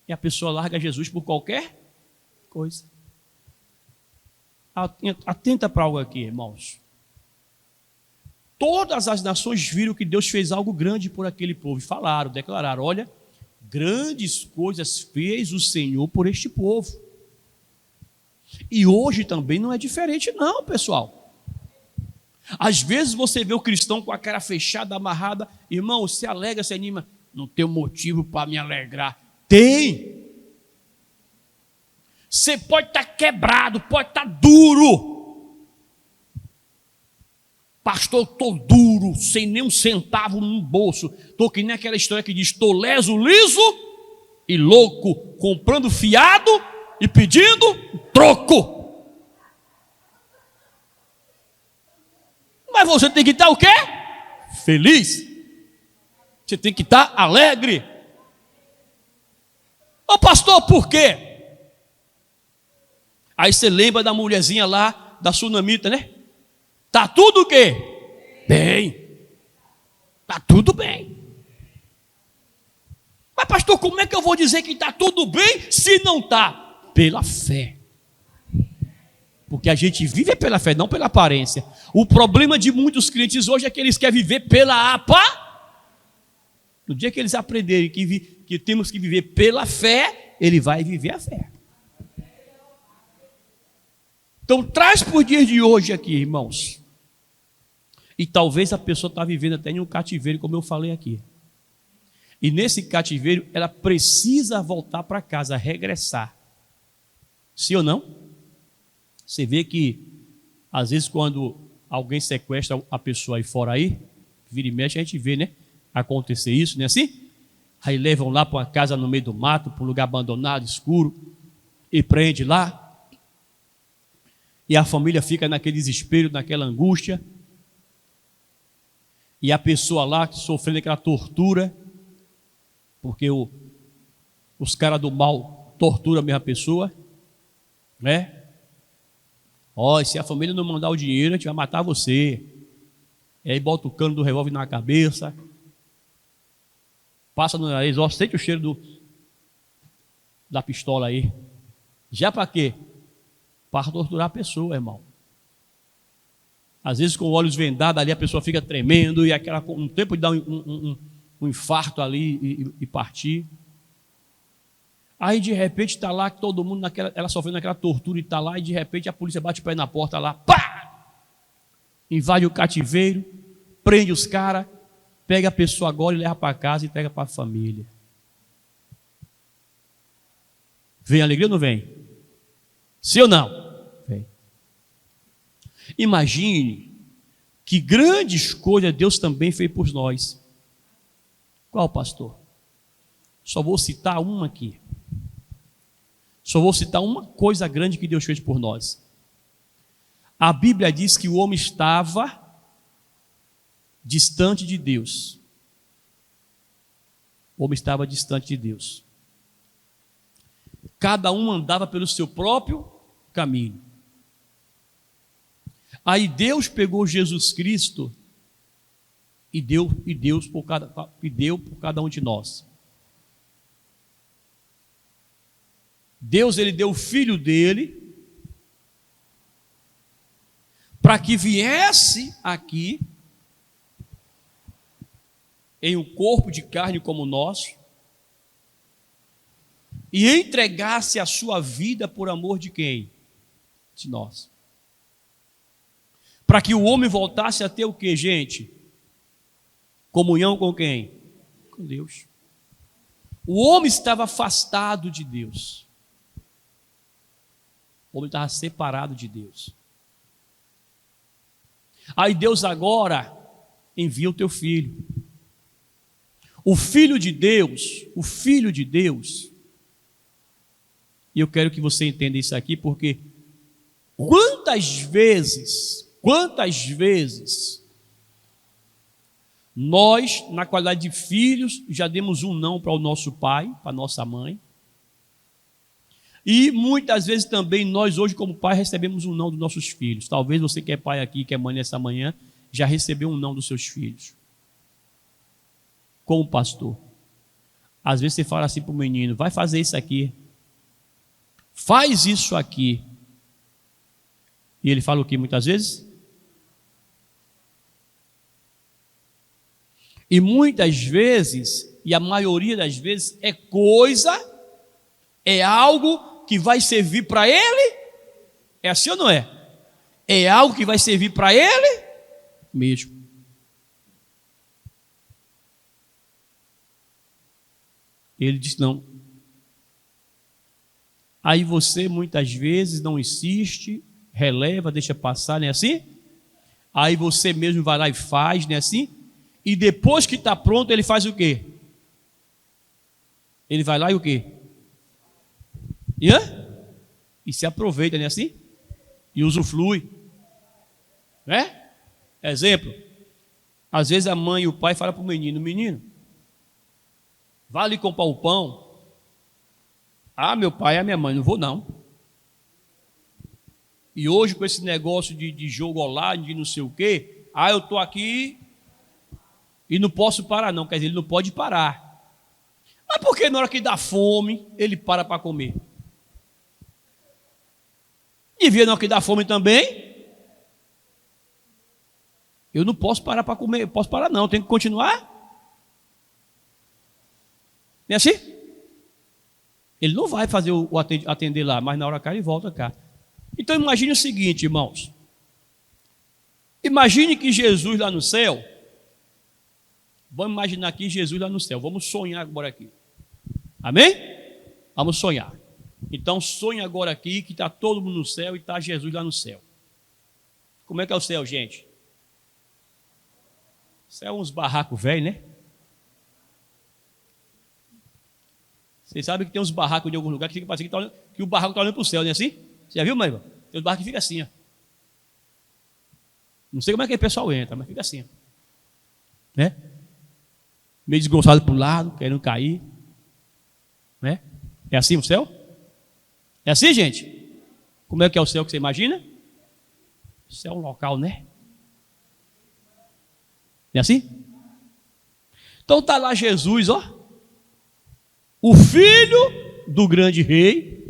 S1: E a pessoa larga Jesus por qualquer coisa. Atenta para algo aqui, irmãos. Todas as nações viram que Deus fez algo grande por aquele povo. E falaram, declararam, olha, grandes coisas fez o Senhor por este povo. E hoje também não é diferente não, pessoal. Às vezes você vê o cristão com a cara fechada, amarrada. Irmão, se alegra, se anima. Não tem motivo para me alegrar. Tem. Você pode estar quebrado, pode estar duro. Pastor, estou duro, sem nem um centavo no bolso. Estou que nem aquela história que diz, estou leso, liso e louco, comprando fiado e pedindo troco. Mas você tem que estar o quê? Feliz. Você tem que estar alegre. Ô pastor, por quê? Aí você lembra da mulherzinha lá, da sunamita, Tá tudo o quê? Bem. Tá tudo bem. Mas pastor, como é que eu vou dizer que tá tudo bem se não tá? Pela fé. Porque a gente vive pela fé, não pela aparência. O problema de muitos crentes hoje é que eles querem viver pela No dia que eles aprenderem que temos que viver pela fé, ele vai viver a fé. Então traz por dias de hoje aqui, irmãos. E talvez a pessoa está vivendo até em um cativeiro, como eu falei aqui. E nesse cativeiro, ela precisa voltar para casa, regressar. Sim ou não? Você vê que, às vezes, quando alguém sequestra a pessoa aí fora aí, vira e mexe, a gente vê, acontecer isso, não é assim? Aí levam lá para uma casa no meio do mato, para um lugar abandonado, escuro, e prende lá. E a família fica naquele desespero, naquela angústia. E a pessoa lá sofrendo aquela tortura, porque os caras do mal torturam a mesma pessoa, se a família não mandar o dinheiro, a gente vai matar você. E aí bota o cano do revólver na cabeça, passa no nariz, sente o cheiro da pistola aí. Já para quê? Para torturar a pessoa, irmão. Às vezes com olhos vendados ali a pessoa fica tremendo e um tempo de dar um infarto ali e partir. Aí de repente está lá todo mundo ela sofrendo aquela tortura e está lá, e de repente a polícia bate o pé na porta lá, pá! Invade o cativeiro, prende os caras, pega a pessoa agora e leva para casa e pega para a família. Vem alegria ou não vem? Sim ou não? Vem. Imagine que grandes coisas Deus também fez por nós. Qual, pastor? Só vou citar uma aqui. Só vou citar uma coisa grande que Deus fez por nós. A Bíblia diz que o homem estava distante de Deus. O homem estava distante de Deus. Cada um andava pelo seu próprio caminho. Aí Deus pegou Jesus Cristo e deu por cada um de nós. Deus, ele deu o filho dele para que viesse aqui em um corpo de carne como o nosso e entregasse a sua vida por amor de quem? De nós. Para que o homem voltasse a ter o que, gente? Comunhão com quem? Com Deus. O homem estava afastado de Deus. O homem estava separado de Deus. Aí Deus agora envia o teu filho. O Filho de Deus, e eu quero que você entenda isso aqui, porque quantas vezes nós, na qualidade de filhos, já demos um não para o nosso pai, para a nossa mãe, e muitas vezes também nós hoje como pai recebemos um não dos nossos filhos. Talvez você que é pai aqui, que é mãe nessa manhã, já recebeu um não dos seus filhos. Como pastor, às vezes você fala assim para o menino, vai fazer isso aqui, faz isso aqui, e ele fala o que muitas vezes? E muitas vezes, e a maioria das vezes, é algo que vai servir para ele, é assim ou não é? É algo que vai servir para ele mesmo. Ele diz não. Aí você muitas vezes não insiste, releva, deixa passar, não é assim? Aí você mesmo vai lá e faz, não é assim? E depois que está pronto, ele faz o quê? Ele vai lá e o quê? E se aproveita, não é assim? E usufrui. Né? Exemplo. Às vezes a mãe e o pai falam para o menino, vai ali comprar o pão. Ah, meu pai e a minha mãe, não vou não. E hoje com esse negócio de jogo online, de não sei o quê, eu estou aqui e não posso parar não, quer dizer, ele não pode parar. Mas por que na hora que dá fome, ele para comer? Devia na hora que dá fome também. Eu não posso parar para comer, posso parar não, tenho que continuar. Não é assim? Ele não vai fazer o atender lá, mas na hora cá ele volta cá. Então imagine o seguinte, irmãos. Imagine que Jesus lá no céu, vamos imaginar aqui Jesus lá no céu, vamos sonhar agora aqui. Amém? Vamos sonhar. Então sonha agora aqui que está todo mundo no céu e está Jesus lá no céu. Como é que é o céu, gente? O céu é uns barracos velhos, né? Vocês sabem que tem uns barracos de algum lugar que fica parecendo que o barraco está olhando para o céu, não é assim? Você já viu, mãe? Tem uns barracos que ficam assim, ó. Não sei como é que o pessoal entra, mas fica assim, ó. Né? Meio desgonçado para o lado, querendo cair. Né? É assim o céu? É assim, gente? Como é que é o céu que você imagina? O céu é um local, né? É assim? Então está lá Jesus, ó. O filho do grande rei.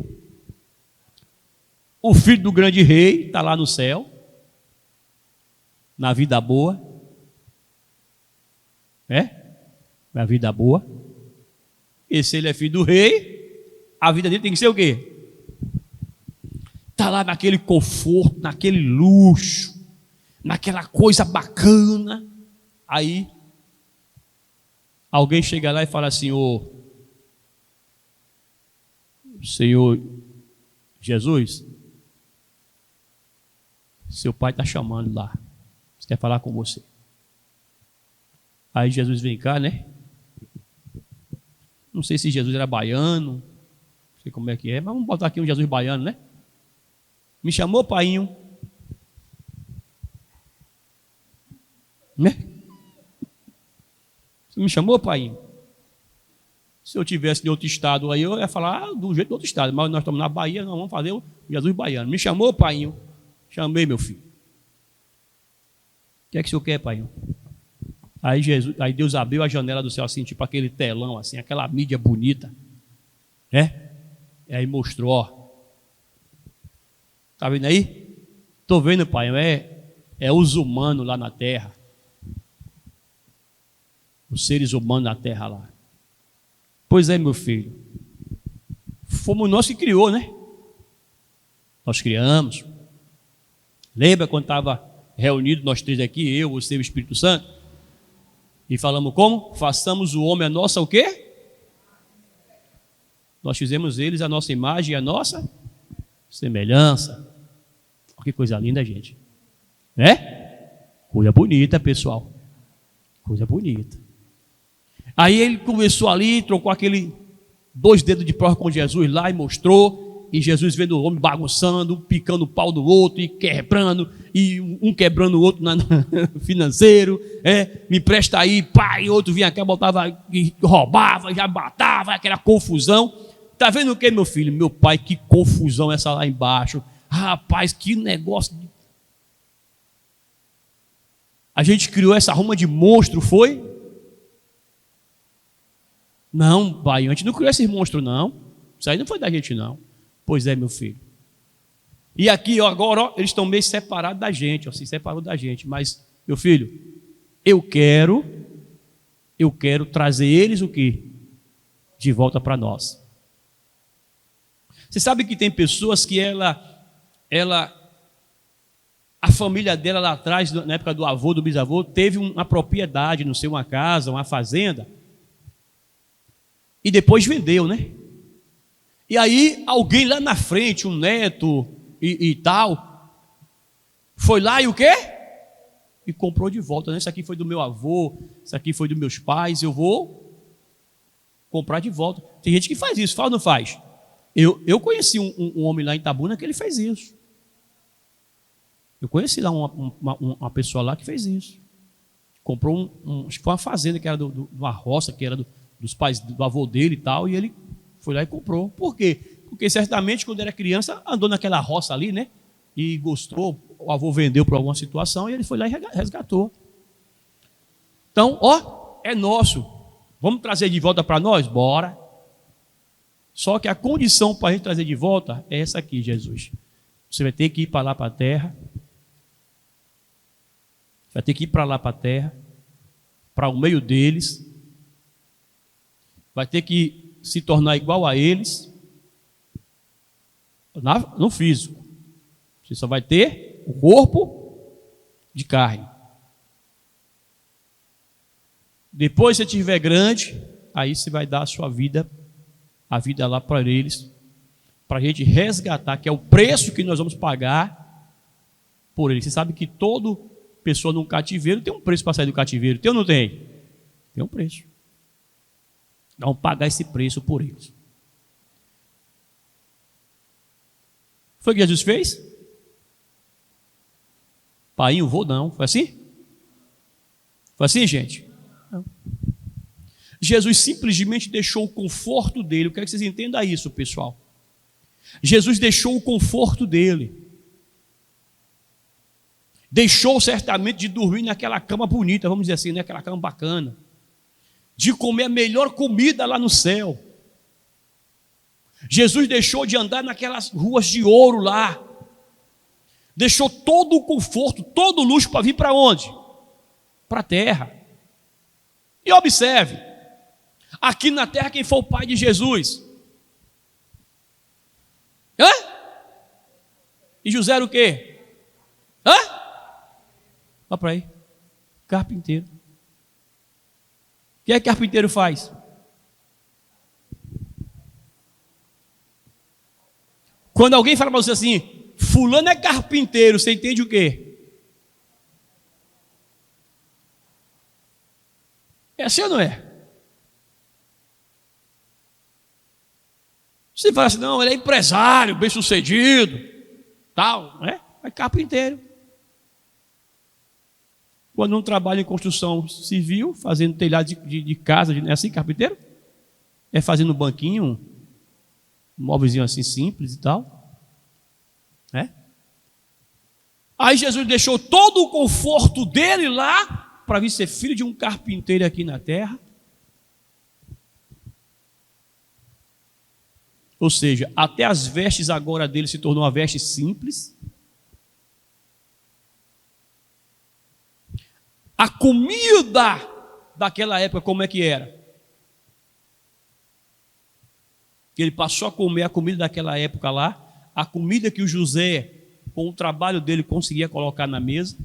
S1: O filho do grande rei está lá no céu. Na vida boa. Na vida boa. Esse ele é filho do rei. A vida dele tem que ser o quê? Está lá naquele conforto, naquele luxo, naquela coisa bacana. Aí, alguém chega lá e fala assim: ô, Senhor Jesus, seu pai está chamando lá, quer falar com você. Aí Jesus vem cá, né? Não sei se Jesus era baiano, não sei como é que é, mas vamos botar aqui um Jesus baiano, né? Me chamou, painho? Né? Você me chamou, painho? Se eu tivesse de outro estado aí, eu ia falar do jeito do outro estado, mas nós estamos na Bahia, nós vamos fazer o Jesus baiano. Me chamou, painho? Chamei, meu filho. O que é que o senhor quer, painho? Aí Deus abriu a janela do céu assim, tipo aquele telão assim, aquela mídia bonita, né? E aí mostrou, ó. Tá vendo aí? Tô vendo, pai, é os humanos lá na terra. Os seres humanos na terra lá. Pois é, meu filho. Fomos nós que criou, né? Nós criamos. Lembra quando estava reunido nós três aqui, eu, você e o Espírito Santo? E falamos como? Façamos o homem a nossa o quê? Nós fizemos eles a nossa imagem e a nossa semelhança. Que coisa linda, gente. Né? Coisa bonita, pessoal. Coisa bonita. Aí ele começou ali, trocou aquele 2 dedos de prova com Jesus lá e mostrou. E Jesus vendo o homem bagunçando, picando o pau do outro e quebrando. E um quebrando o outro financeiro. Me presta aí, pai. E outro vinha cá, botava e roubava, já matava, aquela confusão. Tá vendo o que, meu filho? Meu pai, que confusão essa lá embaixo. Rapaz, que negócio. A gente criou essa ruma de monstro, foi? Não, pai, a gente não criou esses monstros, não. Isso aí não foi da gente, não. Pois é, meu filho. E aqui, ó, agora, ó, eles estão meio separados da gente, ó, se separou da gente. Mas, meu filho, eu quero trazer eles o quê? De volta para nós. Você sabe que tem pessoas que a família dela lá atrás, na época do avô, do bisavô, teve uma propriedade, não sei, uma casa, uma fazenda, e depois vendeu, né? E aí alguém lá na frente, um neto e tal, foi lá e o quê? E comprou de volta, né? Isso aqui foi do meu avô, isso aqui foi dos meus pais, eu vou comprar de volta. Tem gente que faz isso, faz ou não faz? Eu conheci um homem lá em Itabuna que ele fez isso. Eu conheci lá uma pessoa lá que fez isso. Comprou acho que foi uma fazenda que era de uma roça, que era dos pais do avô dele e tal, e ele foi lá e comprou. Por quê? Porque certamente quando era criança andou naquela roça ali, né? E gostou, o avô vendeu por alguma situação e ele foi lá e resgatou. Então, ó, é nosso. Vamos trazer de volta para nós? Bora. Só que a condição para a gente trazer de volta é essa aqui, Jesus. Você vai ter que ir para lá para a terra. Vai ter que ir para lá para a terra, para o meio deles. Vai ter que se tornar igual a eles. No físico. Você só vai ter o corpo de carne. Depois, se você estiver grande, aí você vai dar a sua vida, a vida lá para eles, para a gente resgatar, que é o preço que nós vamos pagar por eles. Você sabe que toda pessoa num cativeiro tem um preço para sair do cativeiro. Tem ou não tem? Tem um preço. Vamos pagar esse preço por eles. Foi o que Jesus fez? Painho, vou não. Foi assim? Foi assim, gente? Não. Jesus simplesmente deixou o conforto dele. Eu quero que vocês entendam isso, pessoal. Jesus deixou o conforto dele. Deixou certamente de dormir naquela cama bonita, vamos dizer assim, naquela cama bacana. De comer a melhor comida lá no céu. Jesus deixou de andar naquelas ruas de ouro lá. Deixou todo o conforto, todo o luxo para vir para onde? Para a terra. E observe, aqui na terra quem foi o pai de Jesus? Hã? E José era o quê? Hã? Olha para aí. Carpinteiro. O que é que carpinteiro faz? Quando alguém fala para você assim, fulano é carpinteiro, você entende o quê? É assim ou não é? Você fala assim, não, ele é empresário, bem sucedido, tal, não é? É carpinteiro. Quando não trabalha em construção civil, fazendo telhado de casa, não é assim, carpinteiro? É fazendo banquinho, um móvelzinho assim simples e tal. Né? Aí Jesus deixou todo o conforto dele lá para vir ser filho de um carpinteiro aqui na terra. Ou seja, até as vestes agora dele se tornou uma veste simples. A comida daquela época, como é que era? Ele passou a comer a comida daquela época lá, a comida que o José, com o trabalho dele, conseguia colocar na mesa.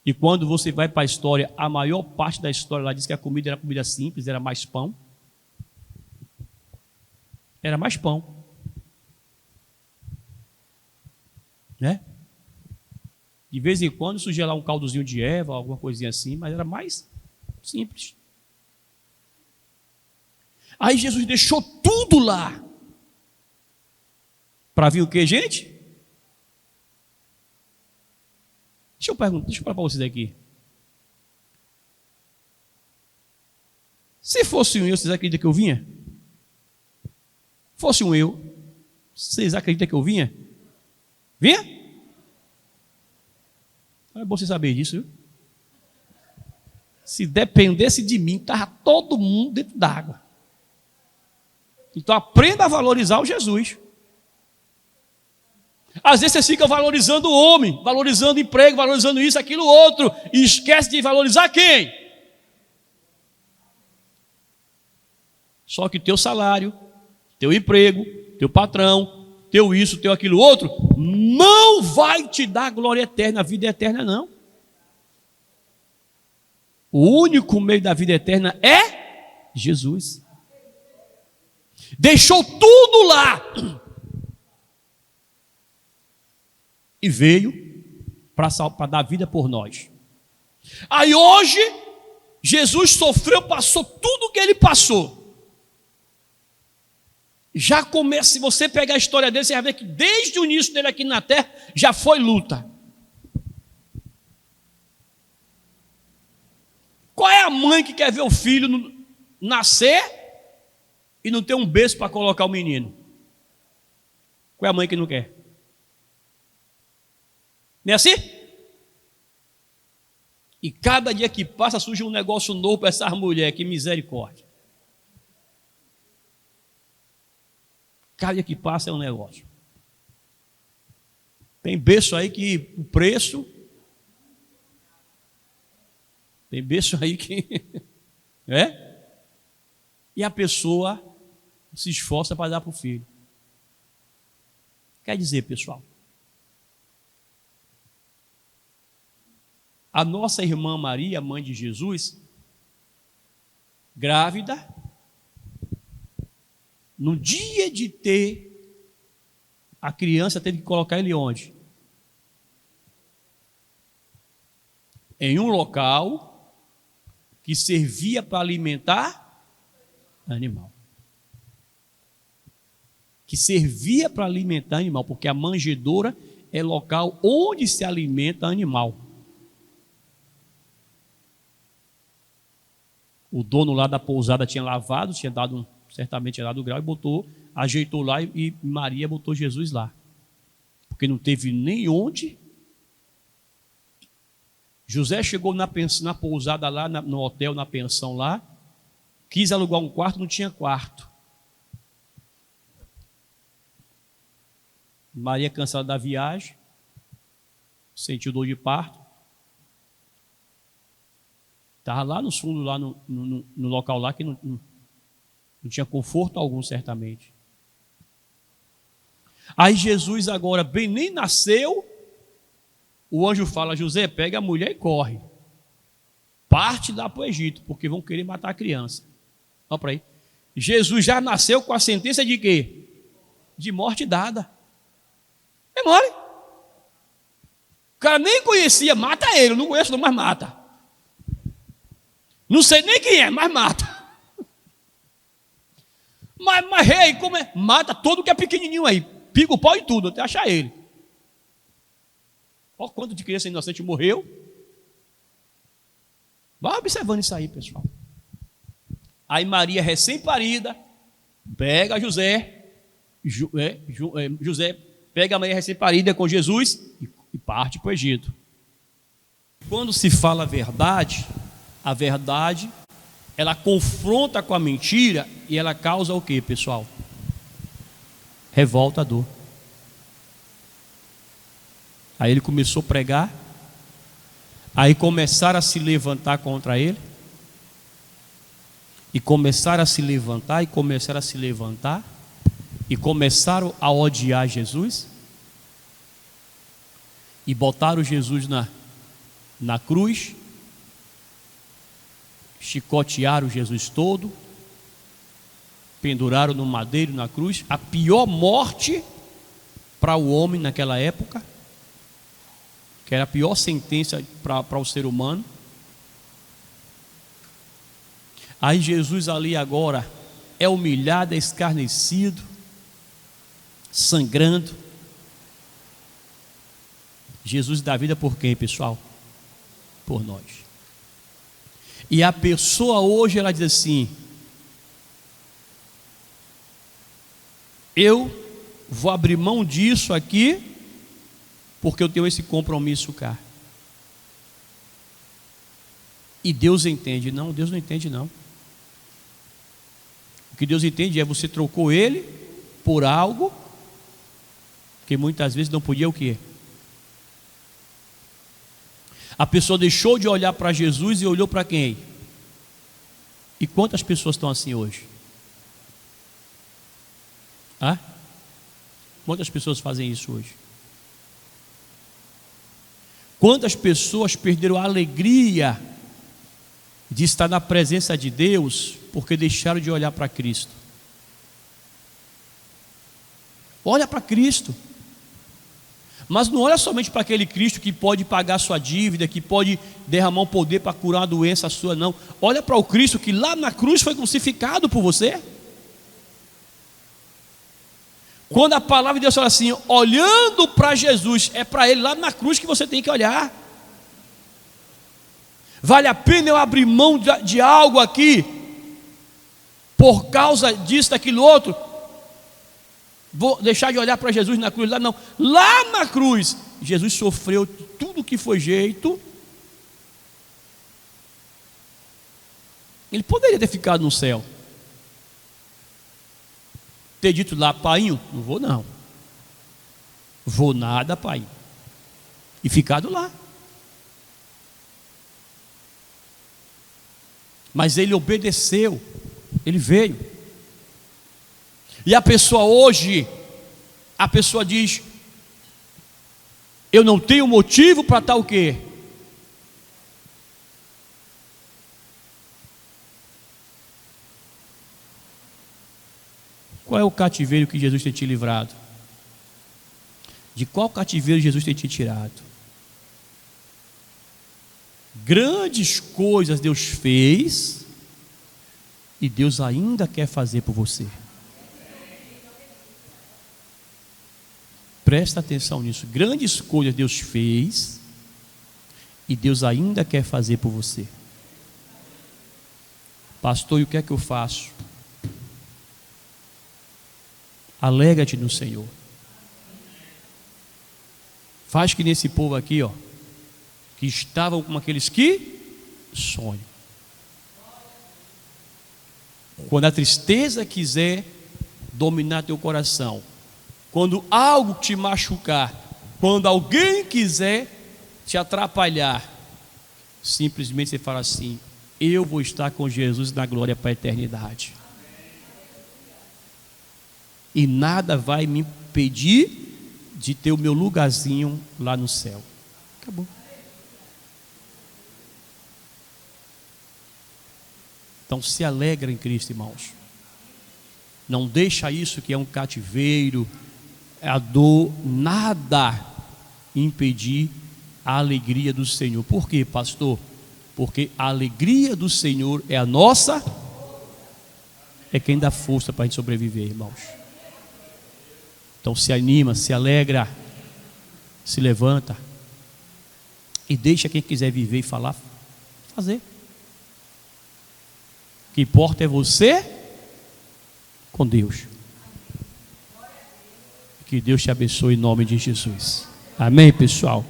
S1: E quando você vai para a história, a maior parte da história lá diz que a comida era comida simples, era mais pão. Era mais pão. Né? De vez em quando surgia lá um caldozinho de erva, alguma coisinha assim, mas era mais simples. Aí Jesus deixou tudo lá. Para vir o quê, gente? Deixa eu falar para vocês aqui. Se fosse um eu, vocês acreditam que eu vinha? Fosse um eu, vocês acreditam que eu vinha? Vinha? É bom você saber disso, viu? Se dependesse de mim, estava todo mundo dentro d'água. Então aprenda a valorizar o Jesus. Às vezes você fica valorizando o homem, valorizando o emprego, valorizando isso, aquilo, outro, e esquece de valorizar quem? Só que teu salário, teu emprego, teu patrão, teu isso, teu aquilo, outro, não vai te dar glória eterna, vida eterna não. O único meio da vida eterna é Jesus. Deixou tudo lá e veio para dar vida por nós. Aí hoje, Jesus sofreu, passou tudo o que ele passou. Já começa, se você pegar a história dele, você vai ver que desde o início dele aqui na terra, já foi luta. Qual é a mãe que quer ver o filho nascer e não ter um berço para colocar o menino? Qual é a mãe que não quer? Não é assim? E cada dia que passa surge um negócio novo para essas mulheres, que misericórdia. Cada dia que passa é um negócio. Tem berço aí que o preço... Tem berço aí que... É? E a pessoa se esforça para dar para o filho. Quer dizer, pessoal, a nossa irmã Maria, mãe de Jesus, grávida, no dia de ter a criança, teve que colocar ele onde? Em um local que servia para alimentar animal. Que servia para alimentar animal, porque a manjedoura é local onde se alimenta animal. O dono lá da pousada tinha lavado, certamente tinha dado grau e botou, ajeitou lá e Maria botou Jesus lá. Porque não teve nem onde. José chegou na pousada lá, no hotel, na pensão lá, quis alugar um quarto, não tinha quarto. Maria, cansada da viagem, sentiu dor de parto. Estava lá no fundo, lá no local lá, que não tinha conforto algum, certamente. Aí Jesus agora, bem nem nasceu, o anjo fala: José, pega a mulher e corre. Parte lá para o Egito, porque vão querer matar a criança. Olha para aí. Jesus já nasceu com a sentença de quê? De morte dada. É mole. O cara nem conhecia, mata ele. Eu não conheço não, mas mata. Não sei nem quem é, mas mata. Mas rei, como é? Mata todo que é pequenininho aí. Pica o pau e tudo, até achar ele. Olha quanto de criança inocente morreu. Vai observando isso aí, pessoal. Aí Maria, recém-parida, pega José, José pega a Maria recém-parida com Jesus e parte para o Egito. Quando se fala a verdade, ela confronta com a mentira e ela causa o que, pessoal? Revolta, dor. Aí ele começou a pregar, aí começaram a se levantar contra ele, e começaram a se levantar, e começaram a se levantar, e começaram a odiar Jesus, e botaram Jesus na cruz, chicotearam Jesus todo, penduraram no madeiro, na cruz, a pior morte para o homem naquela época, que era a pior sentença para o ser humano. Aí Jesus ali agora é humilhado, é escarnecido, sangrando. Jesus dá vida por quem, pessoal? Por nós. E a pessoa hoje, ela diz assim: eu vou abrir mão disso aqui, porque eu tenho esse compromisso cá. E Deus entende? Não, Deus não entende não. O que Deus entende é você trocou ele por algo que muitas vezes não podia o quê? A pessoa deixou de olhar para Jesus e olhou para quem? E quantas pessoas estão assim hoje? Quantas pessoas fazem isso hoje? Quantas pessoas perderam a alegria de estar na presença de Deus porque deixaram de olhar para Cristo? Olha para Cristo, mas não olha somente para aquele Cristo que pode pagar sua dívida, que pode derramar um poder para curar uma doença sua, não. Olha para o Cristo que lá na cruz foi crucificado por você. Quando a palavra de Deus fala assim, olhando para Jesus, é para Ele lá na cruz que você tem que olhar. Vale a pena eu abrir mão de algo aqui, por causa disso, daquilo outro? Vou deixar de olhar para Jesus na cruz? Lá não. Lá na cruz, Jesus sofreu tudo que foi jeito. Ele poderia ter ficado no céu, ter dito lá: painho, não vou não, vou nada, pai, e ficado lá. Mas ele obedeceu, ele veio. E a pessoa hoje, a pessoa diz: eu não tenho motivo para tal o quê? Qual é o cativeiro que Jesus tem te livrado? De qual cativeiro Jesus tem te tirado? Grandes coisas Deus fez e Deus ainda quer fazer por você. Presta atenção nisso. Grandes coisas Deus fez e Deus ainda quer fazer por você. Pastor, e o que é que eu faço? Alegra-te no Senhor. Faz que nesse povo aqui, ó, que estavam como aqueles que sonham. Quando a tristeza quiser dominar teu coração, quando algo te machucar, quando alguém quiser te atrapalhar, simplesmente você fala assim: eu vou estar com Jesus na glória para a eternidade. e nada vai me impedir de ter o meu lugarzinho lá no céu. Acabou. Então se alegra em Cristo, irmãos. Não deixa isso que é um cativeiro, a dor, nada impedir a alegria do Senhor. Por quê, pastor? Porque a alegria do Senhor é a nossa, é quem dá força para a gente sobreviver, irmãos. Então se anima, se alegra, se levanta e deixa quem quiser viver e falar, fazer. O que importa é você com Deus. Que Deus te abençoe em nome de Jesus. Amém, pessoal?